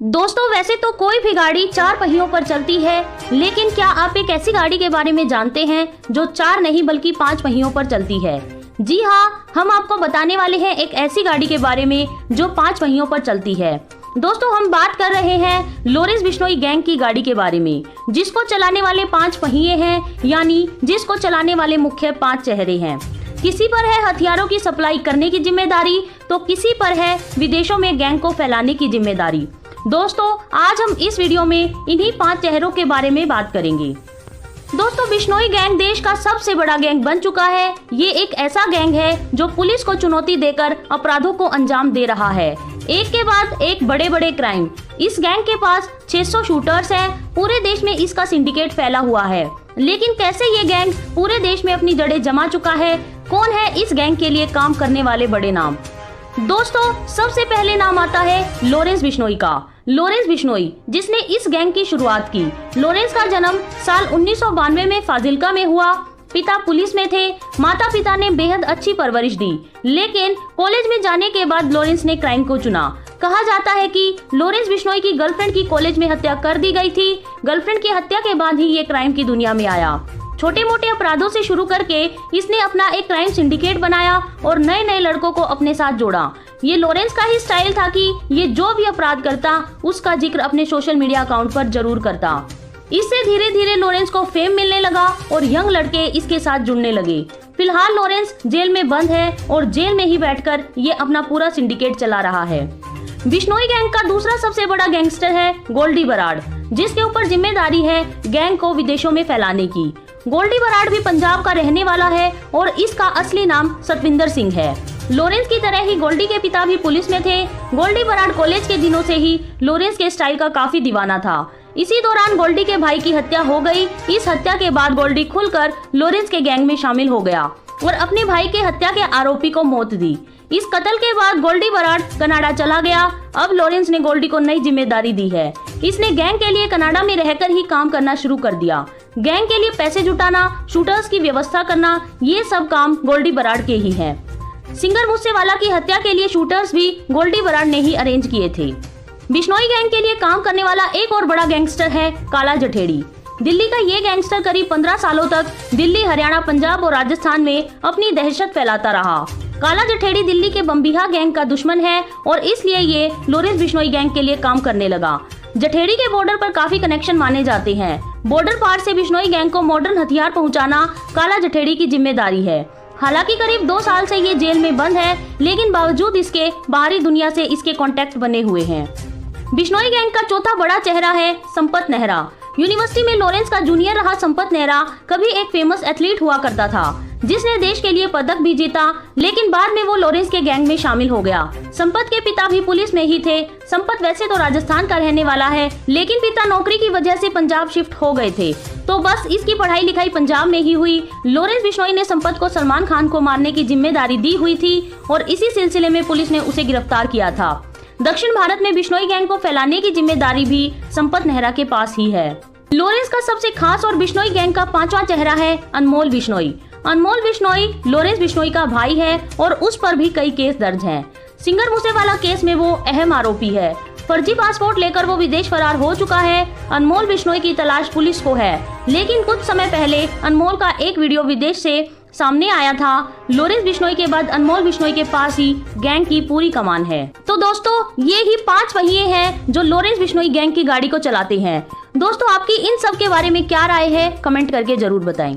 दोस्तों वैसे तो कोई भी गाड़ी 4 पहियों पर चलती है, लेकिन क्या आप एक ऐसी गाड़ी के बारे में जानते हैं जो 4 नहीं बल्कि 5 पहियों पर चलती है। जी हाँ, हम आपको बताने वाले हैं एक ऐसी गाड़ी के बारे में जो 5 पहियों पर चलती है। दोस्तों हम बात कर रहे हैं लॉरेंस बिश्नोई गैंग की गाड़ी के बारे में, जिसको चलाने वाले 5 पहिए हैं, यानी जिसको चलाने वाले मुख्य 5 चेहरे हैं। किसी पर है हथियारों की सप्लाई करने की जिम्मेदारी, तो किसी पर है विदेशों में गैंग को फैलाने की जिम्मेदारी। दोस्तों आज हम इस वीडियो में इन्हीं 5 चेहरों के बारे में बात करेंगे। दोस्तों बिश्नोई गैंग देश का सबसे बड़ा गैंग बन चुका है। ये एक ऐसा गैंग है जो पुलिस को चुनौती देकर अपराधों को अंजाम दे रहा है, एक के बाद एक बड़े बड़े क्राइम। इस गैंग के पास 600 शूटर्स हैं। पूरे देश में इसका सिंडिकेट फैला हुआ है। लेकिन कैसे ये गैंग पूरे देश में अपनी जड़ें जमा चुका है? कौन है इस गैंग के लिए काम करने वाले बड़े नाम? दोस्तों सबसे पहले नाम आता है लॉरेंस बिश्नोई का। लॉरेंस बिश्नोई जिसने इस गैंग की शुरुआत की। लॉरेंस का जन्म साल 1992 में फाजिल्का में हुआ। पिता पुलिस में थे। माता पिता ने बेहद अच्छी परवरिश दी, लेकिन कॉलेज में जाने के बाद लॉरेंस ने क्राइम को चुना। कहा जाता है कि लॉरेंस बिश्नोई की गर्लफ्रेंड की कॉलेज में हत्या कर दी गई थी। गर्लफ्रेंड की हत्या के बाद ही ये क्राइम की दुनिया में आया। छोटे मोटे अपराधों से शुरू करके इसने अपना एक क्राइम सिंडिकेट बनाया और नए नए लड़कों को अपने साथ जोड़ा। ये लॉरेंस का ही स्टाइल था कि ये जो भी अपराध करता उसका जिक्र अपने सोशल मीडिया अकाउंट पर जरूर करता। इससे धीरे धीरे लॉरेंस को फेम मिलने लगा और यंग लड़के इसके साथ जुड़ने लगे। फिलहाल लॉरेंस जेल में बंद है और जेल में ही बैठकर ये अपना पूरा सिंडिकेट चला रहा है। बिश्नोई गैंग का दूसरा सबसे बड़ा गैंगस्टर है गोल्डी बराड़, जिसके ऊपर जिम्मेदारी है गैंग को विदेशों में फैलाने की। गोल्डी बराड़ भी पंजाब का रहने वाला है और इसका असली नाम सतविंदर सिंह है। लॉरेंस की तरह ही गोल्डी के पिता भी पुलिस में थे। गोल्डी बराड़ कॉलेज के दिनों से ही लॉरेंस के स्टाइल का काफी दीवाना था। इसी दौरान गोल्डी के भाई की हत्या हो गई। इस हत्या के बाद गोल्डी खुलकर लॉरेंस के गैंग में शामिल हो गया और अपने भाई के हत्या के आरोपी को मौत दी। इस कत्ल के बाद गोल्डी बराड़ कनाडा चला गया। अब लॉरेंस ने गोल्डी को नई जिम्मेदारी दी है। इसने गैंग के लिए कनाडा में रहकर ही काम करना शुरू कर दिया। गैंग के लिए पैसे जुटाना, शूटर्स की व्यवस्था करना, ये सब काम गोल्डी बराड़ के ही है। सिंगर मूसेवाला की हत्या के लिए शूटर्स भी गोल्डी बराड़ ने ही अरेंज किए थे। बिश्नोई गैंग के लिए काम करने वाला एक और बड़ा गैंगस्टर है काला जठेड़ी। दिल्ली का ये गैंगस्टर करीब 15 सालों तक दिल्ली, हरियाणा, पंजाब और राजस्थान में अपनी दहशत फैलाता रहा। काला जठेड़ी दिल्ली के बम्बिहा गैंग का दुश्मन है और इसलिए ये लॉरेंस बिश्नोई गैंग के लिए काम करने लगा। जठेड़ी के बॉर्डर पर काफी कनेक्शन माने जाते हैं। बॉर्डर पार से बिश्नोई गैंग को मॉडर्न हथियार पहुंचाना काला जठेड़ी की जिम्मेदारी है। हालांकि करीब 2 साल से ये जेल में बंद है, लेकिन बावजूद इसके बाहरी दुनिया से इसके कॉन्टेक्ट बने हुए हैं। बिश्नोई गैंग का चौथा बड़ा चेहरा है संपत नेहरा। यूनिवर्सिटी में लॉरेंस का जूनियर रहा संपत नेहरा कभी एक फेमस एथलीट हुआ करता था, जिसने देश के लिए पदक भी जीता, लेकिन बाद में वो लॉरेंस के गैंग में शामिल हो गया। संपत के पिता भी पुलिस में ही थे। संपत वैसे तो राजस्थान का रहने वाला है, लेकिन पिता नौकरी की वजह से पंजाब शिफ्ट हो गए थे, तो बस इसकी पढ़ाई लिखाई पंजाब में ही हुई। लॉरेंस बिश्नोई ने संपत को सलमान खान को मारने की जिम्मेदारी दी हुई थी और इसी सिलसिले में पुलिस ने उसे गिरफ्तार किया था। दक्षिण भारत में बिश्नोई गैंग को फैलाने की जिम्मेदारी भी संपत नेहरा के पास ही है। लॉरेंस का सबसे खास और बिश्नोई गैंग का 5वां चेहरा है अनमोल बिश्नोई। अनमोल बिश्नोई लॉरेंस बिश्नोई का भाई है और उस पर भी कई केस दर्ज हैं। सिंगर मूसेवाला केस में वो अहम आरोपी है। फर्जी पासपोर्ट लेकर वो विदेश फरार हो चुका है। अनमोल बिश्नोई की तलाश पुलिस को है, लेकिन कुछ समय पहले अनमोल का एक वीडियो विदेश से सामने आया था। लॉरेंस बिश्नोई के बाद अनमोल बिश्नोई के पास ही गैंग की पूरी कमान है। तो दोस्तों ये ही 5 पहिए हैं जो लॉरेंस बिश्नोई गैंग की गाड़ी को चलाते हैं। दोस्तों आपकी इन सब के बारे में क्या राय है, कमेंट करके जरूर बताएं।